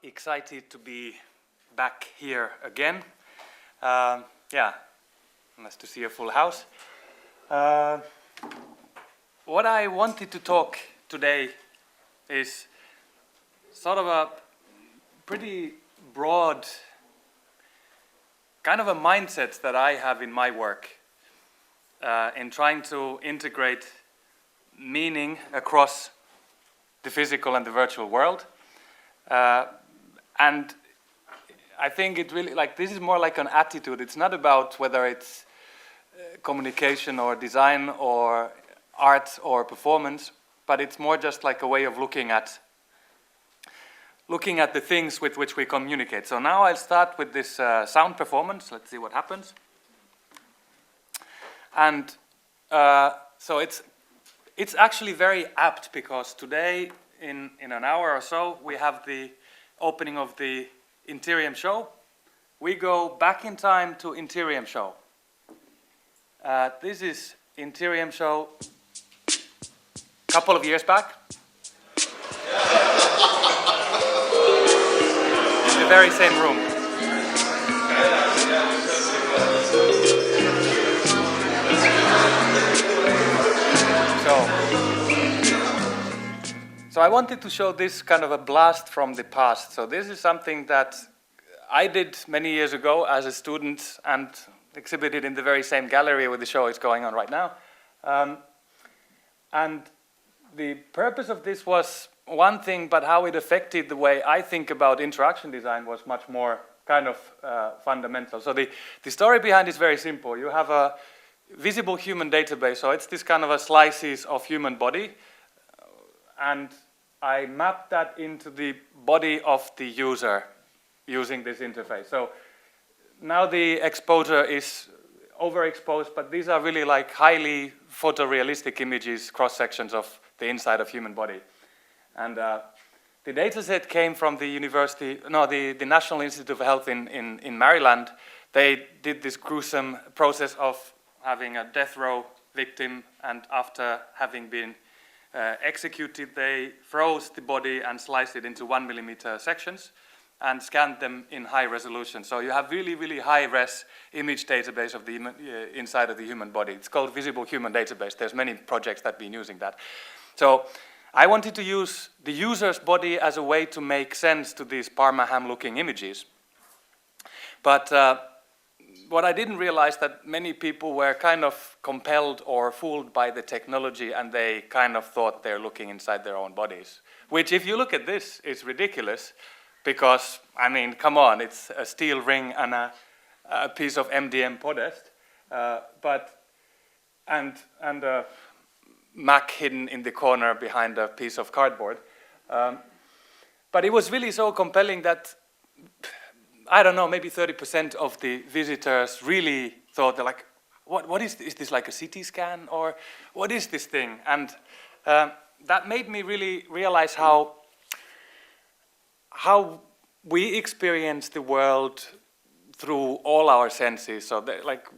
excited to be back here again. Yeah, nice to see a full house. What I wanted to talk today is sort of a pretty broad kind of a mindset that I have in my work in trying to integrate meaning across the physical and the virtual world. And I think it really, like, this is more like an attitude. It's not about whether it's communication or design or art or performance, but it's more just like a way of looking at the things with which we communicate. So now I'll start with this sound performance. Let's see what happens. And so it's actually very apt because today, in an hour or so, we have the opening of the Interium show. We go back in time to Interium show. This is Interium show a couple of years back. In the very same room. So I wanted to show this kind of a blast from the past. So this is something that I did many years ago as a student and exhibited in the very same gallery where the show is going on right now. And the purpose of this was one thing, but how it affected the way I think about interaction design was much more kind of fundamental. So the story behind is very simple. You have a visible human database, so it's this kind of a slices of human body, and I mapped that into the body of the user using this interface. So now the exposure is overexposed, but these are really like highly photorealistic images, cross-sections of the inside of human body. And the data set came from the the National Institute of Health in Maryland. They did this gruesome process of having a death row victim, and after having been executed, they froze the body and sliced it into 1 millimeter sections and scanned them in high resolution. So you have really, really high-res image database of the inside of the human body. It's called Visible Human Database. There's many projects that have been using that. So I wanted to use the user's body as a way to make sense to these Parma ham-looking images. But what I didn't realize that many people were kind of compelled or fooled by the technology, and they kind of thought they're looking inside their own bodies. Which, if you look at this, is ridiculous because, I mean, come on, it's a steel ring and a piece of MDM podest, and a Mac hidden in the corner behind a piece of cardboard. But it was really so compelling that, I don't know, maybe 30% of the visitors really thought, they're like, what is this like a CT scan, or what is this thing? And that made me really realize how we experience the world through all our senses. So like,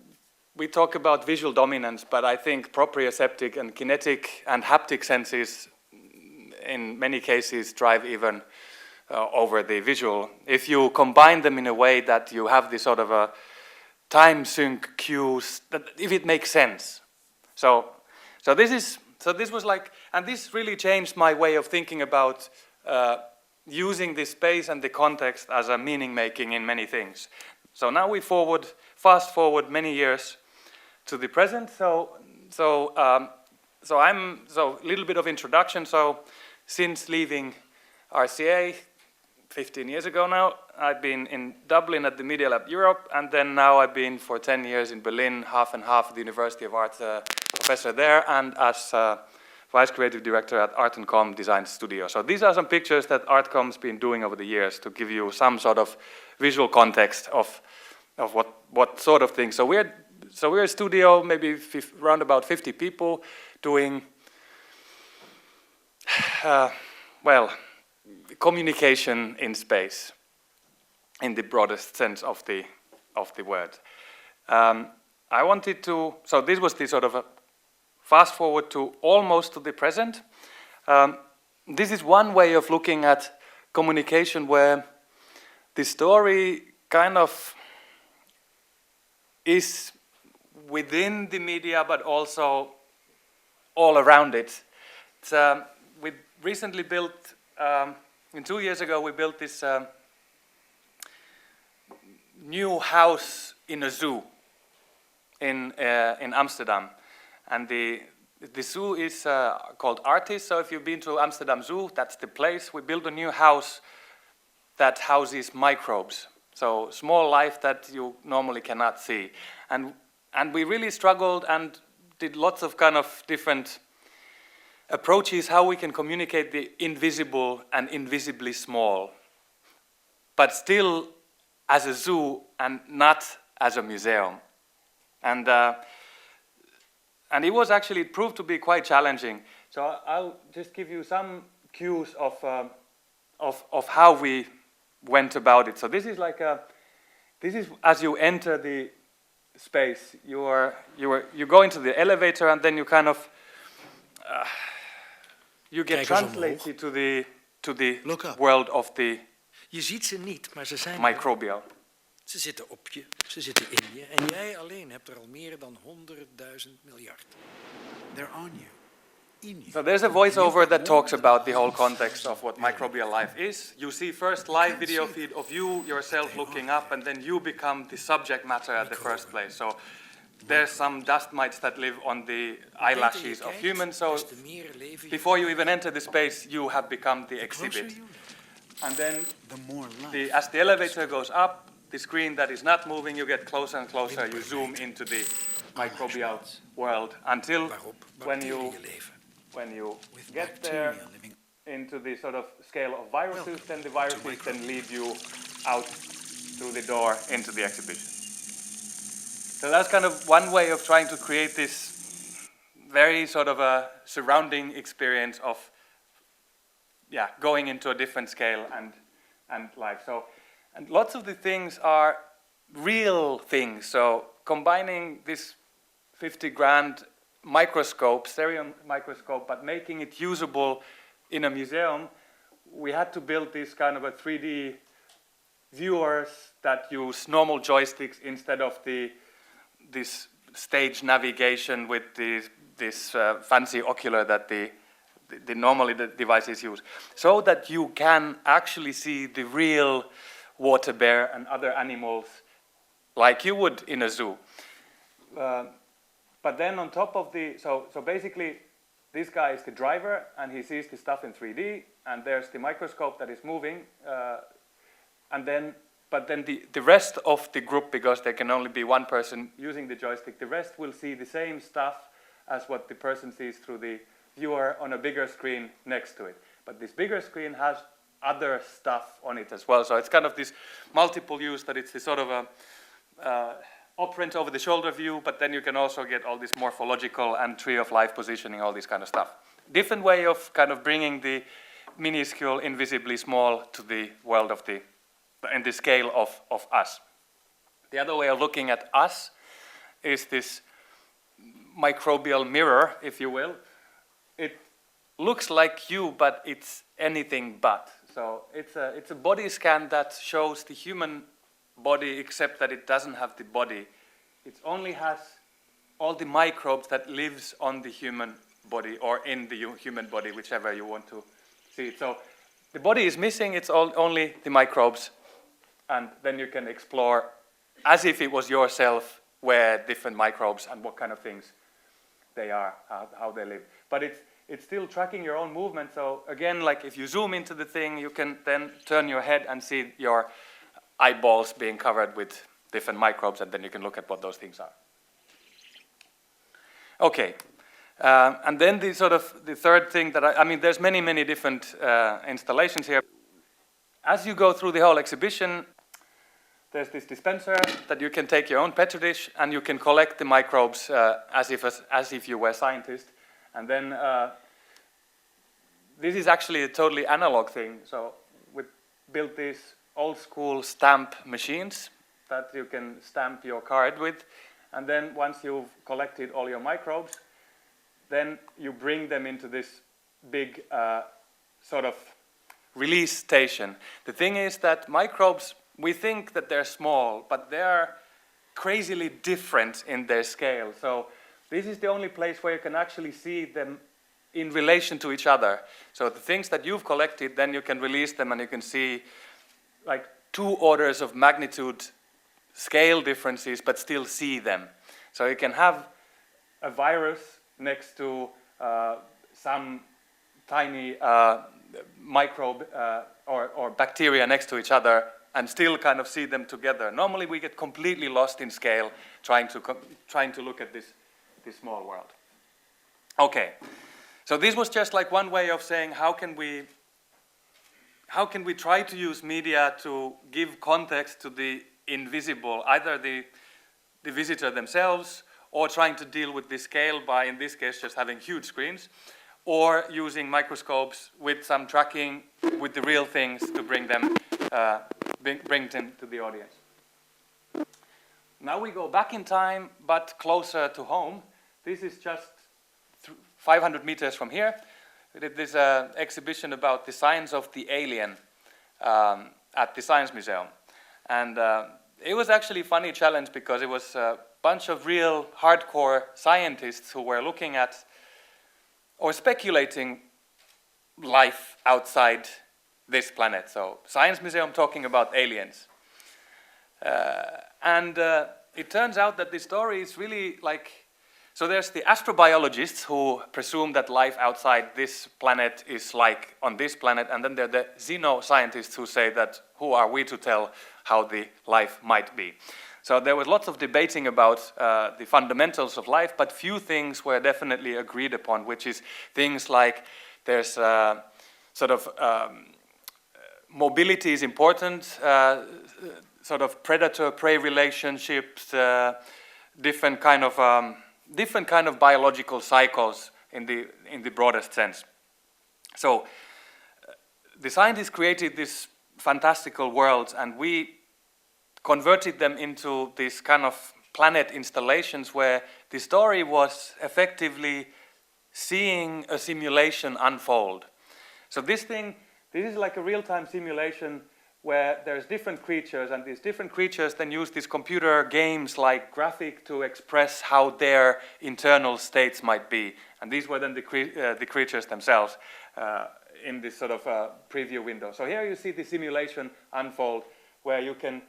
we talk about visual dominance, but I think proprioceptive and kinetic and haptic senses in many cases drive even over the visual. If you combine them in a way that you have this sort of a time sync cues, that if it makes sense. So this was like, and this really changed my way of thinking about using the space and the context as a meaning making in many things. So now we fast forward many years to the present. So a little bit of introduction. So since leaving RCA 15 years ago now, I've been in Dublin at the Media Lab Europe, and then now I've been for 10 years in Berlin, half and half at the University of Art professor there, and as Vice Creative Director at ART+COM Design Studio. So these are some pictures that ART+COM's been doing over the years to give you some sort of visual context of what sort of thing. So we're a studio, maybe around about 50 people, doing communication in space, in the broadest sense of the word. I wanted to. So this was the sort of a fast forward to almost to the present. This is one way of looking at communication where the story kind of is within the media, but also all around it. We recently built, 2 years ago, we built this new house in a zoo in Amsterdam, and the zoo is called ART+. So if you've been to Amsterdam Zoo, that's the place. We built a new house that houses microbes, so small life that you normally cannot see, and we really struggled and did lots of kind of different approaches how we can communicate the invisible and invisibly small, but still as a zoo and not as a museum. And it was actually, it proved to be quite challenging. So I'll just give you some cues of how we went about it. So this is like this is as you enter the space. You go into the elevator and then you kind of you get translated to the world of the Je ziet ze niet, maar ze zijn microbial. Ze zitten op je, ze zitten in je. En jij alleen hebt er al meer dan 100.000 miljard. They're on you. In you. So there's a voiceover that talks about the whole context of what microbial life is. You see first live video feed of you yourself looking up, and then you become the subject matter at the first place. So there's some dust mites that live on the eyelashes of humans. So before you even enter the space, you have become the exhibit. And then as the elevator goes up, the screen that is not moving, you get closer and closer, you zoom into the microbial world until when you get there into the sort of scale of viruses, then the viruses then lead you out through the door into the exhibition. So that's kind of one way of trying to create this very sort of a surrounding experience of going into a different scale and life. So, and lots of the things are real things. So combining this 50 grand microscope, stereo microscope, but making it usable in a museum, we had to build this kind of a 3D viewers that use normal joysticks instead of this stage navigation with this fancy ocular that normally the devices use, so that you can actually see the real water bear and other animals like you would in a zoo. But then on top of so basically this guy is the driver and he sees the stuff in 3D, and there's the microscope that is moving, but then the rest of the group, because there can only be one person using the joystick, the rest will see the same stuff as what the person sees through the viewer on a bigger screen next to it. But this bigger screen has other stuff on it as well. So it's kind of this multiple use, that it's this sort of a operant over the shoulder view, but then you can also get all this morphological and tree of life positioning, all this kind of stuff. Different way of kind of bringing the minuscule, invisibly small to the world of in the scale of us. The other way of looking at us is this microbial mirror, if you will. It looks like you, but it's anything but. So it's a body scan that shows the human body, except that it doesn't have the body. It only has all the microbes that lives on the human body or in the human body, whichever you want to see it. So the body is missing, it's only the microbes, and then you can explore as if it was yourself where different microbes and what kind of things they are, how they live. But it's still tracking your own movement. So again, like if you zoom into the thing, you can then turn your head and see your eyeballs being covered with different microbes, and then you can look at what those things are. Okay, and then the third thing that I mean, there's many different installations here. As you go through the whole exhibition, there's this dispenser that you can take your own petri dish and you can collect the microbes as if you were a scientist. And then this is actually a totally analog thing. So we built these old school stamp machines that you can stamp your card with. And then once you've collected all your microbes, then you bring them into this big sort of release station. The thing is that microbes we think that they're small, but they're crazily different in their scale. So this is the only place where you can actually see them in relation to each other. So the things that you've collected, then you can release them and you can see like 2 orders of magnitude scale differences, but still see them. So you can have a virus next to some tiny microbe or bacteria next to each other and still kind of see them together. Normally we get completely lost in scale trying to look at this small world. Okay, so this was just like one way of saying how can we try to use media to give context to the invisible, either the visitor themselves or trying to deal with the scale by, in this case, just having huge screens, or using microscopes with some tracking with the real things to bring them to the audience. Now we go back in time, but closer to home. This is just 500 meters from here. We did this exhibition about the science of the alien at the Science Museum. And it was actually a funny challenge because it was a bunch of real hardcore scientists who were looking at or speculating life outside this planet. So Science Museum talking about aliens. And it turns out that the story is really like, so there's the astrobiologists who presume that life outside this planet is like on this planet, and then there are the xenoscientists who say that who are we to tell how the life might be. So there was lots of debating about the fundamentals of life, but few things were definitely agreed upon, which is things like there's sort of mobility is important, sort of predator-prey relationships, different kind of biological cycles in the broadest sense. So the scientists created these fantastical worlds, and we converted them into these kind of planet installations where the story was effectively seeing a simulation unfold. So this is like a real-time simulation where there's different creatures, and these different creatures then use these computer games like Graphic to express how their internal states might be. And these were then the creatures themselves in this sort of preview window. So here you see the simulation unfold where you can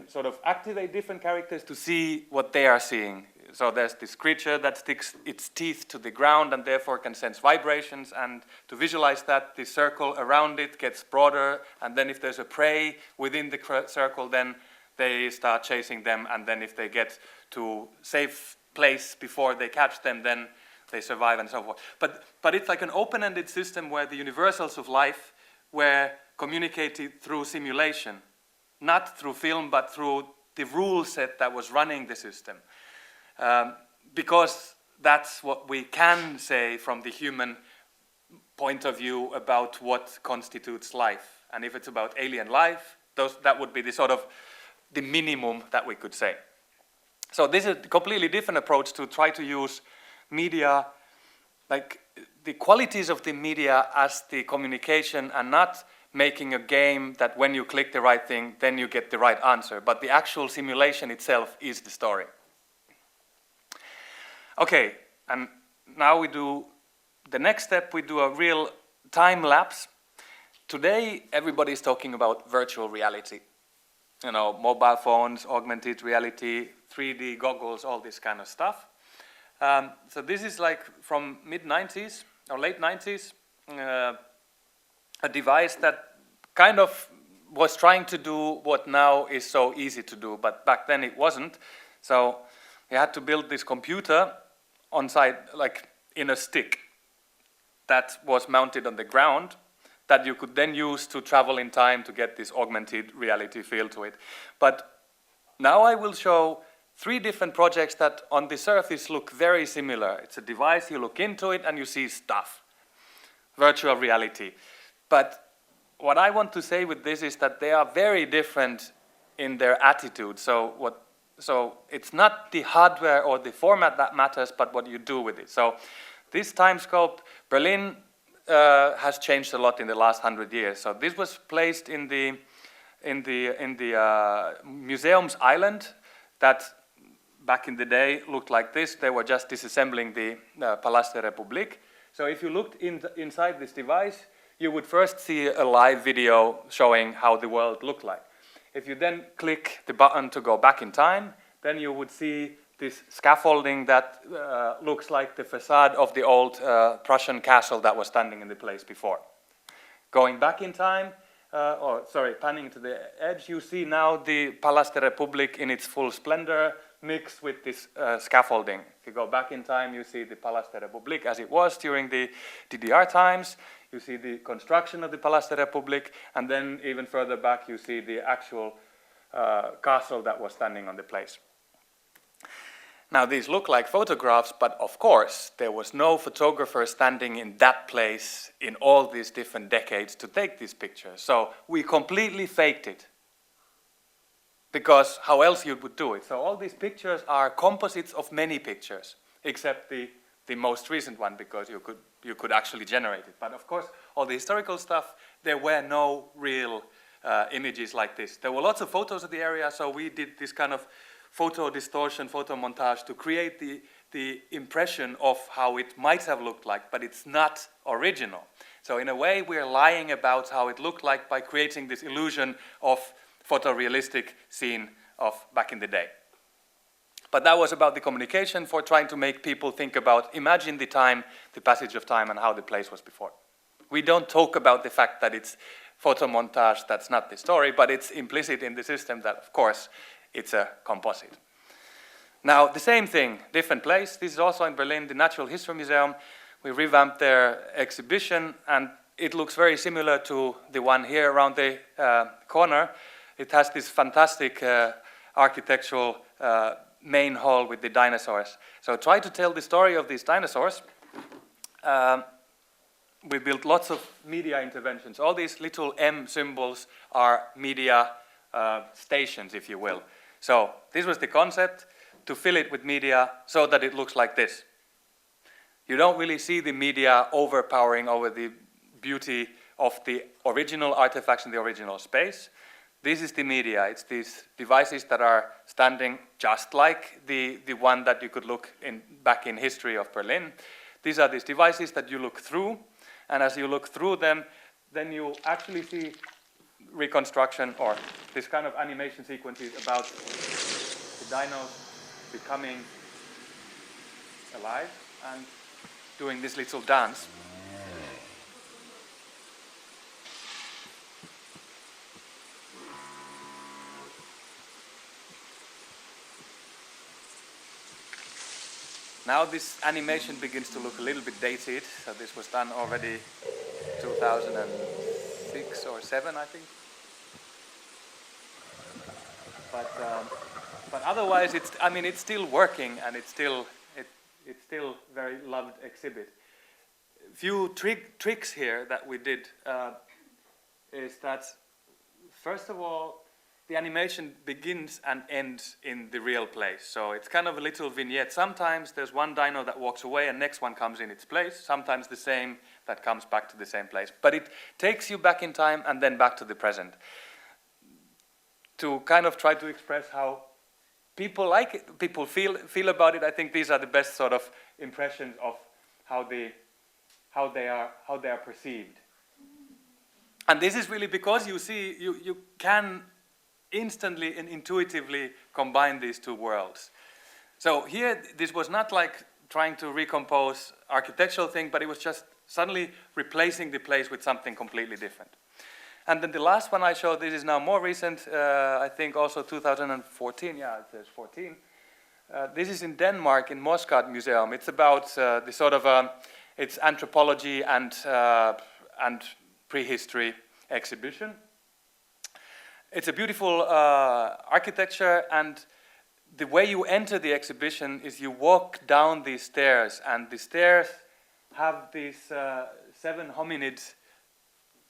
sort of activate different characters to see what they are seeing. So there's this creature that sticks its teeth to the ground and therefore can sense vibrations, and to visualize that, the circle around it gets broader, and then if there's a prey within the circle, then they start chasing them, and then if they get to safe place before they catch them, then they survive and so forth. But it's like an open-ended system where the universals of life were communicated through simulation, not through film, but through the rule set that was running the system. Because that's what we can say from the human point of view about what constitutes life. And if it's about alien life, that would be the sort of the minimum that we could say. So this is a completely different approach to try to use media, like the qualities of the media as the communication, and not making a game that when you click the right thing, then you get the right answer. But the actual simulation itself is the story. Okay, and now we do the next step. We do a real time lapse. Today, everybody's talking about virtual reality. You know, mobile phones, augmented reality, 3D goggles, all this kind of stuff. So this is like from mid-90s or late 90s, a device that kind of was trying to do what now is so easy to do, but back then it wasn't. So you had to build this computer on site, like in a stick that was mounted on the ground that you could then use to travel in time to get this augmented reality feel to it. But now I will show 3 different projects that on the surface look very similar. It's a device, you look into it and you see stuff. Virtual reality. But what I want to say with this is that they are very different in their attitude. So it's not the hardware or the format that matters, but what you do with it. So this timescope, Berlin has changed a lot in the last 100 years. So this was placed in the in the museum's island that back in the day looked like this. They were just disassembling the Palais de République. So if you looked inside this device, you would first see a live video showing how the world looked like. If you then click the button to go back in time, then you would see this scaffolding that looks like the facade of the old Prussian castle that was standing in the place before. Going back in time, panning to the edge, you see now the Palais de République in its full splendor mixed with this scaffolding. If you go back in time, you see the Palais de République as it was during the DDR times. You see the construction of the Palais de République, and then even further back, you see the actual castle that was standing on the place. Now, these look like photographs, but of course, there was no photographer standing in that place in all these different decades to take these pictures. So we completely faked it, because how else you would do it? So all these pictures are composites of many pictures, except the most recent one, because you could actually generate it. But of course, all the historical stuff, there were no real images like this. There were lots of photos of the area, so we did this kind of photo distortion, photo montage to create the impression of how it might have looked like, but it's not original. So in a way, we're lying about how it looked like by creating this illusion of photorealistic scene of back in the day. But that was about the communication for trying to make people think about, imagine the time, the passage of time, and how the place was before. We don't talk about the fact that it's photo montage, that's not the story, but it's implicit in the system that, of course, it's a composite. Now, the same thing, different place. This is also in Berlin, the Natural History Museum. We revamped their exhibition, and it looks very similar to the one here around the corner. It has this fantastic architectural main hall with the dinosaurs. So try to tell the story of these dinosaurs. We built lots of media interventions. All these little M symbols are media stations, if you will. So this was the concept, to fill it with media so that it looks like this. You don't really see the media overpowering over the beauty of the original artifacts in the original space. This is the media. It's these devices that are standing just like the one that you could look back in history of Berlin. These are these devices that you look through, and as you look through them, then you actually see reconstruction or this kind of animation sequences about the dinos becoming alive and doing this little dance. Now this animation begins to look a little bit dated. So this was done already 2006 or 7, I think. But otherwise, it's still working, and it's still very loved exhibit. Few tricks here that we did is that, first of all, the animation begins and ends in the real place. So it's kind of a little vignette. Sometimes there's one dino that walks away and next one comes in its place. Sometimes the same that comes back to the same place. But it takes you back in time and then back to the present, to kind of try to express how people like it, people feel about it. I think these are the best sort of impressions of how they are perceived. And this is really because you see, you can instantly and intuitively combine these two worlds. So here, this was not like trying to recompose architectural thing, but it was just suddenly replacing the place with something completely different. And then the last one I showed, this is now more recent, I think also 2014, yeah, it says 14. This is in Denmark, in Moskva Museum. It's about the sort of, it's anthropology and prehistory exhibition. It's a beautiful architecture, and the way you enter the exhibition is you walk down these stairs, and the stairs have these 7 hominids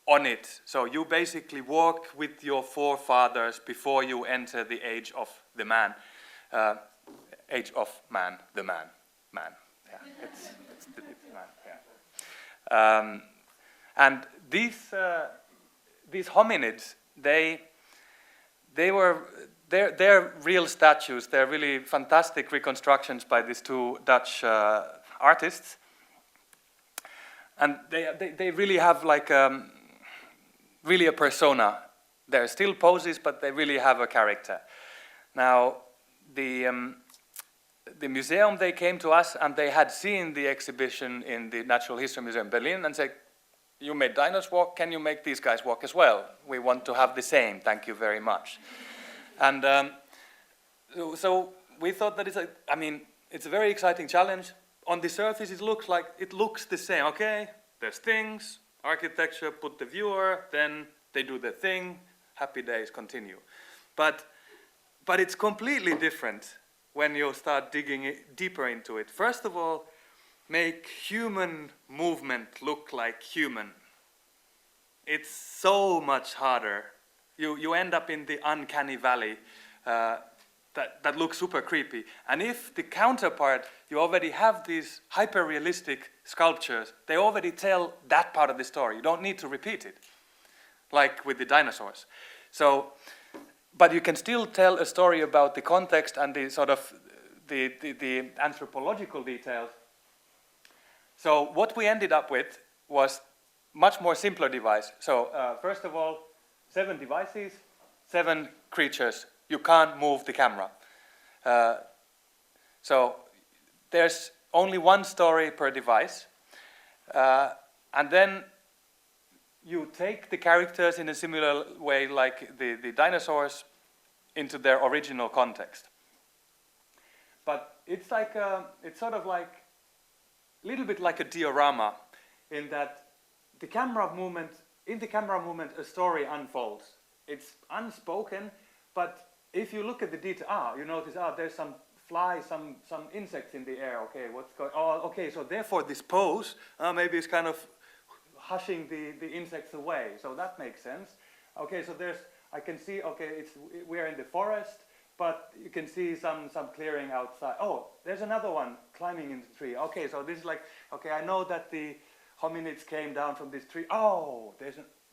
on it. So you basically walk with your forefathers before you enter the age of the man. Age of man, the man. Yeah, it's man, yeah. And these hominids, they they're real statues. They're really fantastic reconstructions by these two Dutch artists. And they really have like really a persona. They're still poses, but they really have a character. Now, the museum, they came to us and they had seen the exhibition in the Natural History Museum in Berlin and said, you made dinos walk, can you make these guys walk as well? We want to have the same, thank you very much. And so we thought that it's a very exciting challenge. On the surface, it looks the same, okay? There's things, architecture, put the viewer, then they do their thing, happy days continue. But it's completely different when you start digging deeper into it. First of all, make human movement look like human. It's so much harder. You end up in the uncanny valley that looks super creepy. And if the counterpart, you already have these hyper-realistic sculptures, they already tell that part of the story. You don't need to repeat it, like with the dinosaurs. So, but you can still tell a story about the context and the sort of the anthropological details. So what we ended up with was much more simpler device. So first of all, 7 devices, 7 creatures. You can't move the camera. So there's only 1 story per device. And then you take the characters in a similar way like the dinosaurs into their original context. But it's like it's sort of like a little bit like a diorama in that in the camera movement a story unfolds. It's unspoken, but if you look at the detail, you notice, there's some flies, some insects in the air. Okay, what's going on? Okay, so therefore this pose, maybe it's kind of hushing the insects away. So that makes sense. Okay, so I can see, okay, we're in the forest, but you can see some clearing outside. Oh, there's another one climbing in the tree. Okay, so this is like, okay, I know that the hominids came down from this tree. Oh,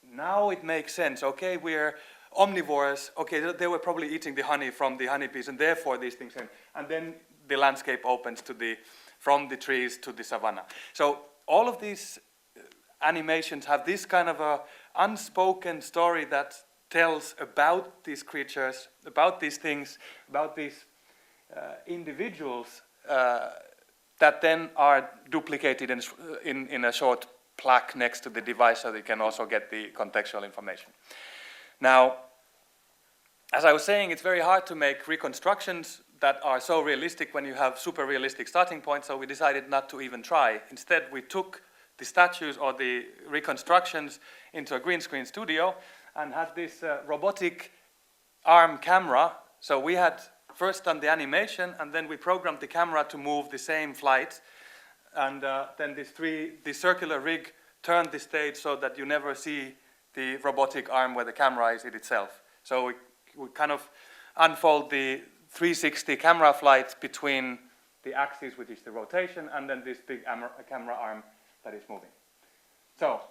now it makes sense. Okay, we're omnivores. Okay, they were probably eating the honey from the honeybees, and therefore these things. And then the landscape opens from the trees to the savanna. So all of these animations have this kind of a unspoken story that tells about these creatures, about these things, about these individuals that then are duplicated in a short plaque next to the device so they can also get the contextual information. Now, as I was saying, it's very hard to make reconstructions that are so realistic when you have super realistic starting points, so we decided not to even try. Instead, we took the statues or the reconstructions into a green screen studio and had this robotic arm camera. So we had first done the animation, and then we programmed the camera to move the same flight. And then the circular rig turned the stage so that you never see the robotic arm where the camera is in itself. So we kind of unfold the 360 camera flight between the axis, which is the rotation, and then this big camera arm that is moving. So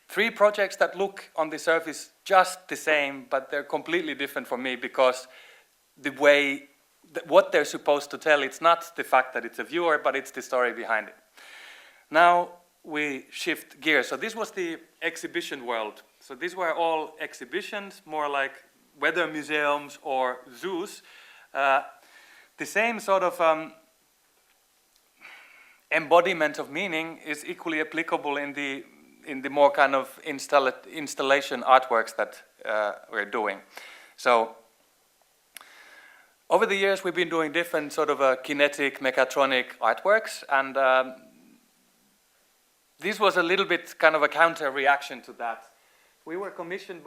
3 projects that look on the surface just the same, but they're completely different for me because what they're supposed to tell, it's not the fact that it's a viewer, but it's the story behind it. Now we shift gears. So this was the exhibition world. So these were all exhibitions, more like weather museums or zoos. The same sort of embodiment of meaning is equally applicable in the more kind of installation artworks that we're doing. So over the years, we've been doing different sort of kinetic, mechatronic artworks, and this was a little bit kind of a counter-reaction to that. We were commissioned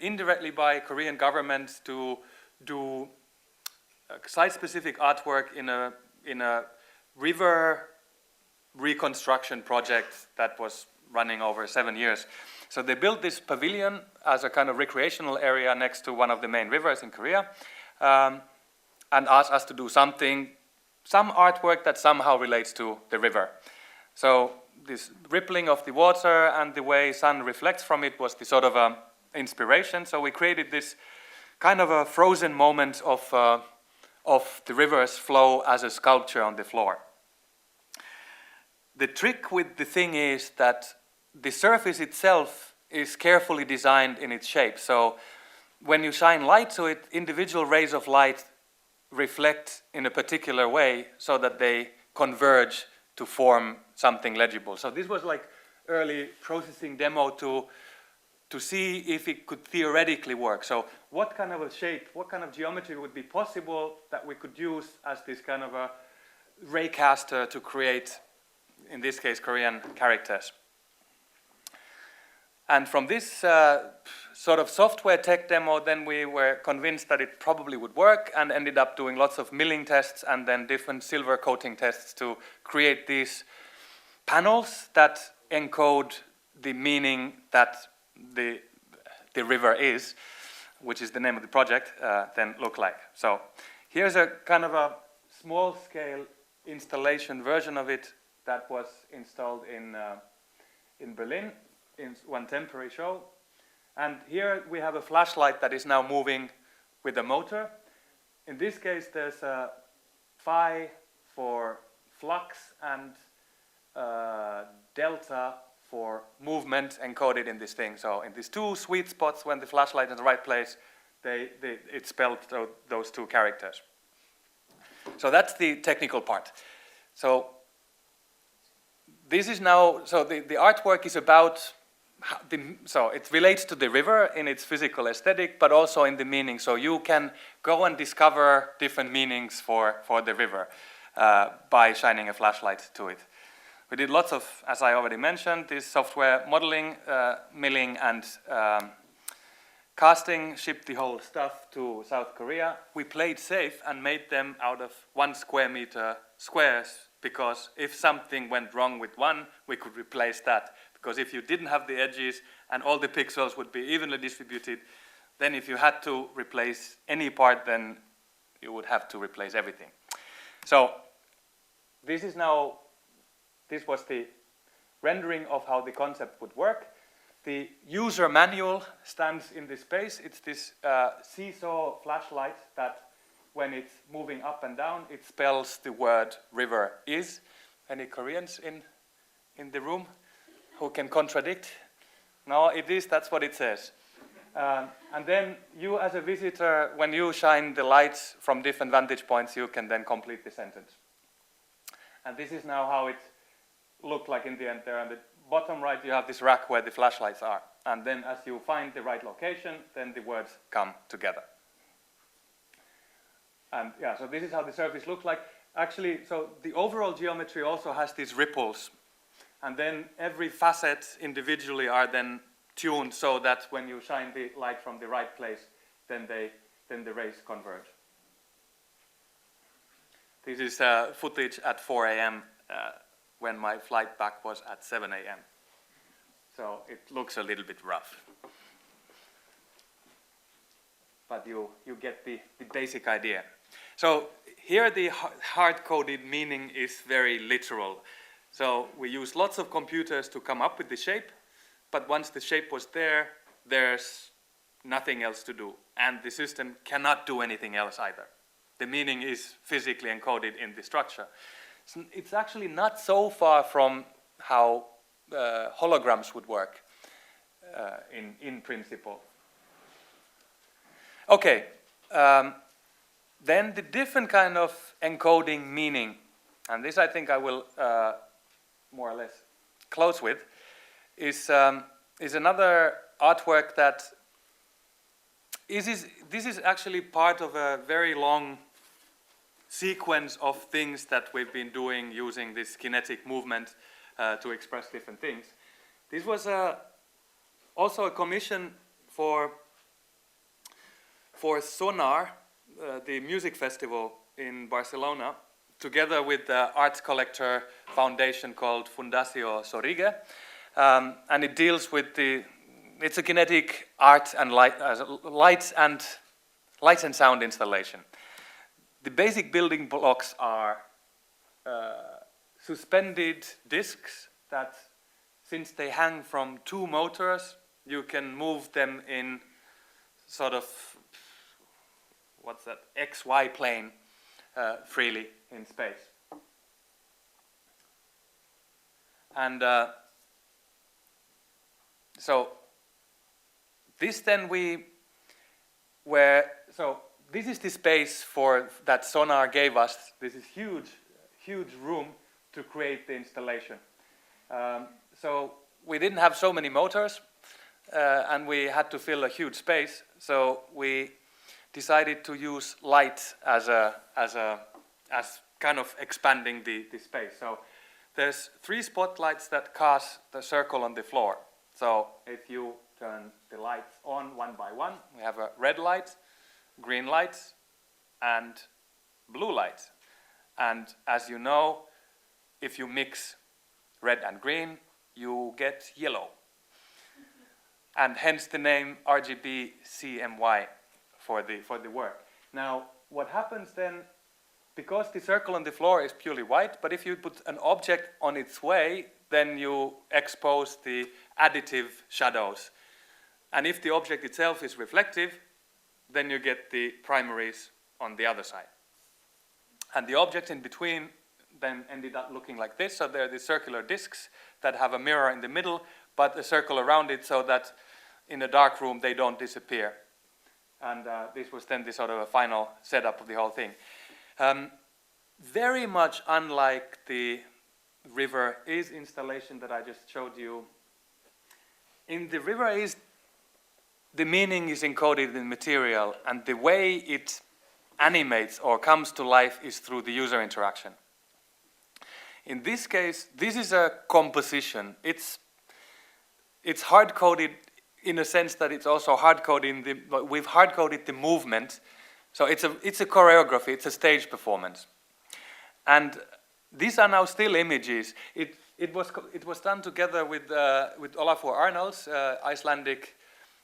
indirectly by Korean government to do site-specific artwork in a river reconstruction project that was running over 7 years. So they built this pavilion as a kind of recreational area next to one of the main rivers in Korea, and asked us to do some artwork that somehow relates to the river. So this rippling of the water and the way sun reflects from it was the sort of inspiration. So we created this kind of a frozen moment of the river's flow as a sculpture on the floor. The trick with the thing is that the surface itself is carefully designed in its shape. So when you shine light to it, individual rays of light reflect in a particular way so that they converge to form something legible. So this was like early processing demo to see if it could theoretically work. So what kind of a shape, what kind of geometry would be possible that we could use as this kind of a raycaster to create, in this case, Korean characters. And from this sort of software tech demo, then we were convinced that it probably would work and ended up doing lots of milling tests and then different silver coating tests to create these panels that encode the meaning that the river is, which is the name of the project, then look like. So here's a kind of a small scale installation version of it that was installed in Berlin in one temporary show. And here we have a flashlight that is now moving with a motor. In this case, there's a phi for flux and delta for movement encoded in this thing. So in these two sweet spots, when the flashlight is in the right place, it spelled those two characters. So that's the technical part. So this is now, so the artwork is about, so it relates to the river in its physical aesthetic, but also in the meaning. So you can go and discover different meanings for the river by shining a flashlight to it. We did lots of, as I already mentioned, this software modeling, milling, and casting, shipped the whole stuff to South Korea. We played safe and made them out of 1 square meter squares, because if something went wrong with one, we could replace that. Because if you didn't have the edges and all the pixels would be evenly distributed, then if you had to replace any part, then you would have to replace everything. So this was the rendering of how the concept would work. The user manual stands in this space. It's this seesaw flashlight that when it's moving up and down, it spells the word river is. Any Koreans in the room who can contradict? No, it is, that's what it says. And then you as a visitor, when you shine the lights from different vantage points, you can then complete the sentence. And this is now how it looked like in the end there. On the bottom right, you have this rack where the flashlights are. And then as you find the right location, then the words come together. And yeah, so this is how the surface looks like. Actually, so the overall geometry also has these ripples. And then every facet individually are then tuned so that when you shine the light from the right place, then the rays converge. This is footage at 4 a.m. When my flight back was at 7 a.m. So it looks a little bit rough. But you get the basic idea. So here the hard-coded meaning is very literal. So we use lots of computers to come up with the shape, but once the shape was there, there's nothing else to do. And the system cannot do anything else either. The meaning is physically encoded in the structure. So it's actually not so far from how holograms would work in principle. Okay, then the different kind of encoding meaning, and this I think I will more or less close with, is another artwork that this is actually part of a very long sequence of things that we've been doing using this kinetic movement to express different things. This was also a commission for Sonar, the music festival in Barcelona, together with the art collector foundation called Fundació Zorrilla. And it deals with it's a kinetic art and lights and sound installation. The basic building blocks are suspended discs that, since they hang from two motors, you can move them in sort of, what's that, XY plane freely in space. And so this then so this is the space that sonar gave us. This is huge room to create the installation. So we didn't have so many motors, and we had to fill a huge space. So we decided to use light as kind of expanding the space. So there's 3 spotlights that cast the circle on the floor. So if you turn the lights on one by one, we have a red light, green light, and blue light. And as you know, if you mix red and green, you get yellow. And hence the name RGB CMY for the work. Now, what happens then, because the circle on the floor is purely white, but if you put an object on its way, then you expose the additive shadows. And if the object itself is reflective, then you get the primaries on the other side. And the objects in between then ended up looking like this. So they're the circular discs that have a mirror in the middle, but a circle around it so that in a dark room they don't disappear. And this was then the sort of a final setup of the whole thing. Very much unlike the River Is installation that I just showed you. In the River Is, the meaning is encoded in material, and the way it animates or comes to life is through the user interaction. In this case, this is a composition. It's hard-coded in a sense that it's also hard-coded we've hard-coded the movement. So it's a choreography, it's a stage performance. And these are now still images. It was done together with Olafur Arnalds, Icelandic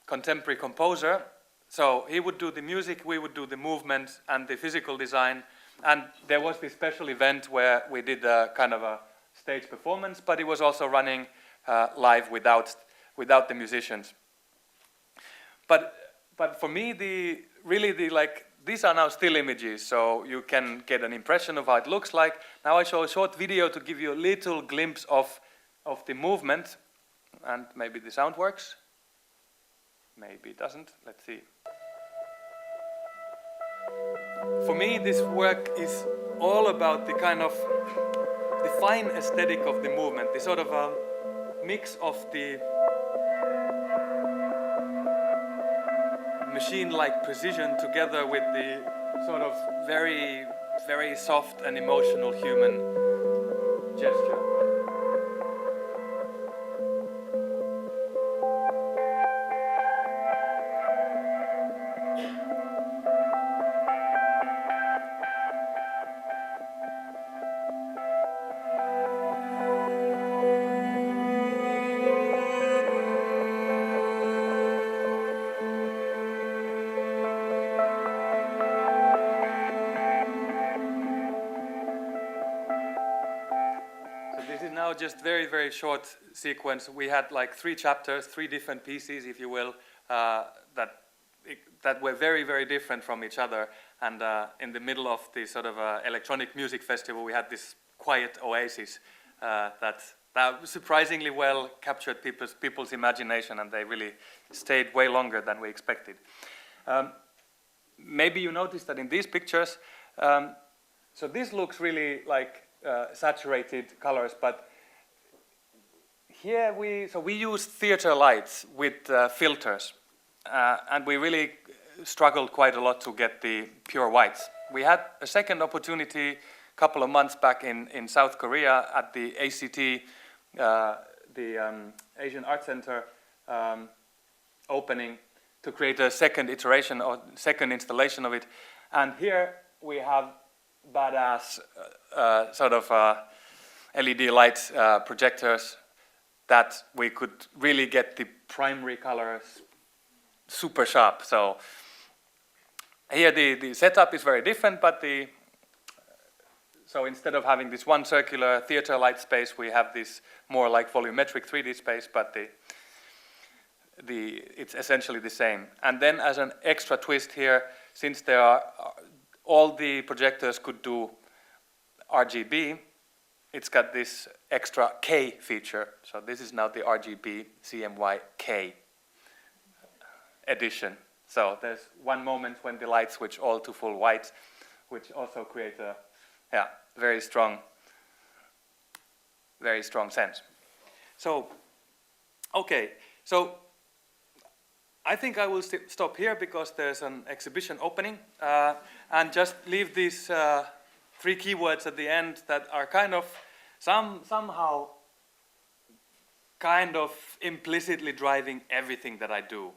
contemporary composer. So he would do the music, we would do the movement and the physical design. And there was this special event where we did a kind of a stage performance, but it was also running live without the musicians. But for me, these are now still images, so you can get an impression of how it looks like. Now I show a short video to give you a little glimpse of the movement, and maybe the sound works. Maybe it doesn't. Let's see. For me, this work is all about the kind of the fine aesthetic of the movement, the sort of a mix of the machine-like precision together with the sort of very, very soft and emotional human gesture. Just very, very short sequence. We had like 3 chapters, 3 different pieces, if you will, that were very, very different from each other. And in the middle of the sort of electronic music festival, we had this quiet oasis that surprisingly well captured people's imagination, and they really stayed way longer than we expected. Maybe you noticed that in these pictures, so this looks really like saturated colors, but here we use theater lights with filters, and we really struggled quite a lot to get the pure whites. We had a second opportunity a couple of months back in South Korea at the ACT, the Asian Art Center opening, to create a second iteration or second installation of it. And here we have badass sort of LED light projectors that we could really get the primary colors super sharp. So here the setup is very different, but So instead of having this one circular theater light space, we have this more like volumetric 3D space, but it's essentially the same. And then as an extra twist here, since there are all the projectors could do RGB, it's got this extra K feature. So this is now the RGB CMYK edition. So there's one moment when the lights switch all to full white, which also creates a very strong sense. So, okay, so I think I will stop here because there's an exhibition opening, and just leave these 3 keywords at the end that are kind of somehow kind of implicitly driving everything that I do.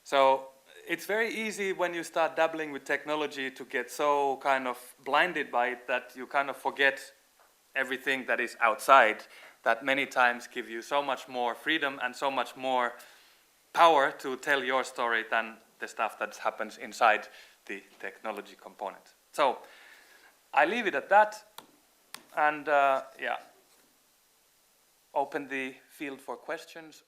So it's very easy when you start dabbling with technology to get so kind of blinded by it that you kind of forget everything that is outside, that many times give you so much more freedom and so much more power to tell your story than the stuff that happens inside the technology component. So I leave it at that, and open the field for questions.